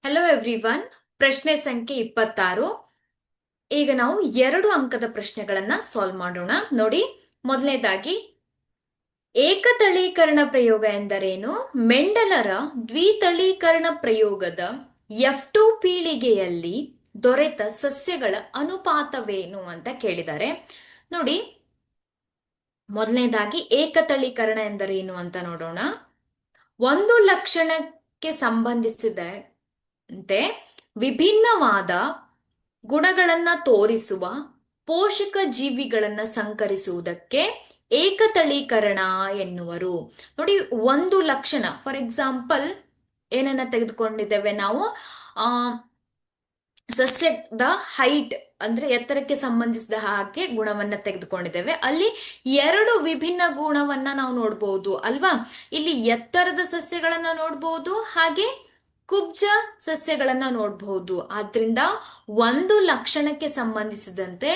Hello everyone. ಪ್ರಶ್ನೆ ಸಂಖ್ಯೆ 26. ಈಗ ನಾವು 2 ಅಂಕದ ಪ್ರಶ್ನೆಗಳನ್ನ ಸಾಲ್ವ್ ಮಾಡೋಣ. ನೋಡಿ, ಮೊದಲನೇದಾಗಿ ಏಕತಳೀಕರಣ ಪ್ರಯೋಗ ಎಂದರೇನು? ಮೆಂಡಲರ ದ್ವಿತಳೀಕರಣ ಪ್ರಯೋಗದ F2 ಪೀಳಿಗೆಯಲ್ಲಿ ದೊರೆತ ಸಸ್ಯಗಳ ಅನುಪಾತವೇನು ಅಂತ ಕೇಳಿದ್ದಾರೆ. ನೋಡಿ, ಮೊದಲನೇದಾಗಿ ಏಕತಳೀಕರಣ ಎಂದರೇನು ಅಂತ ನೋಡೋಣ. ಒಂದು ಲಕ್ಷಣಕ್ಕೆ ಸಂಬಂಧಿಸಿದಂತೆ ವಿಭಿನ್ನವಾದ ಗುಣಗಳನ್ನ ತೋರಿಸುವ ಪೋಷಕ ಜೀವಿಗಳನ್ನ ಸಂಕರಿಸುವುದಕ್ಕೆ ಏಕತಳೀಕರಣ ಎನ್ನುವರು. ನೋಡಿ, ಒಂದು ಲಕ್ಷಣ, ಫಾರ್ ಎಕ್ಸಾಂಪಲ್ ಏನನ್ನ ತೆಗೆದುಕೊಂಡಿದ್ದೇವೆ ನಾವು, ಆ ಸಸ್ಯದ ಹೈಟ್ ಅಂದ್ರೆ ಎತ್ತರಕ್ಕೆ ಸಂಬಂಧಿಸಿದ ಹಾಗೆ ಗುಣವನ್ನ ತೆಗೆದುಕೊಂಡಿದ್ದೇವೆ. ಅಲ್ಲಿ 2 ವಿಭಿನ್ನ ಗುಣವನ್ನ ನಾವು ನೋಡ್ಬೋದು ಅಲ್ವಾ. ಇಲ್ಲಿ ಎತ್ತರದ ಸಸ್ಯಗಳನ್ನ ನೋಡ್ಬೋದು, ಹಾಗೆ ಕುಬ್ಜ ಸಸ್ಯಗಳನ್ನ ನೋಡಬಹುದು. ಆದ್ರಿಂದ ಒಂದು ಲಕ್ಷಣಕ್ಕೆ ಸಂಬಂಧಿಸಿದಂತೆ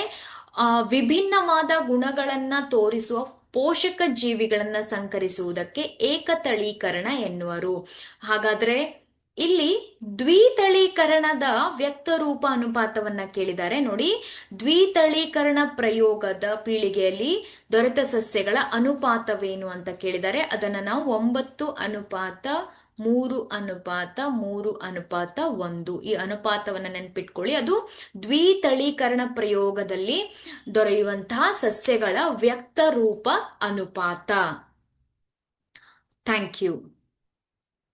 ವಿಭಿನ್ನವಾದ ಗುಣಗಳನ್ನ ತೋರಿಸುವ ಪೋಷಕ ಜೀವಿಗಳನ್ನ ಸಂಕರಿಸುವುದಕ್ಕೆ ಏಕತಳೀಕರಣ ಎನ್ನುವರು. ಹಾಗಾದ್ರೆ ಇಲ್ಲಿ ದ್ವಿತಳೀಕರಣದ ವ್ಯಕ್ತರೂಪ ಅನುಪಾತವನ್ನ ಕೇಳಿದ್ದಾರೆ. ನೋಡಿ, ದ್ವಿತಳೀಕರಣ ಪ್ರಯೋಗದ ಪೀಳಿಗೆಯಲ್ಲಿ ದೊರೆತ ಸಸ್ಯಗಳ ಅನುಪಾತವೇನು ಅಂತ ಕೇಳಿದ್ದಾರೆ. ಅದನ್ನ ನಾವು 9:3:3:3:1 ಈ ಅನುಪಾತವನ್ನ ನೆನ್ಪಿಟ್ಕೊಳ್ಳಿ. ಅದು ದ್ವಿತಳೀಕರಣ ಪ್ರಯೋಗದಲ್ಲಿ ದೊರೆಯುವಂತಹ ಸಸ್ಯಗಳ ವ್ಯಕ್ತರೂಪ ಅನುಪಾತ. Thank you.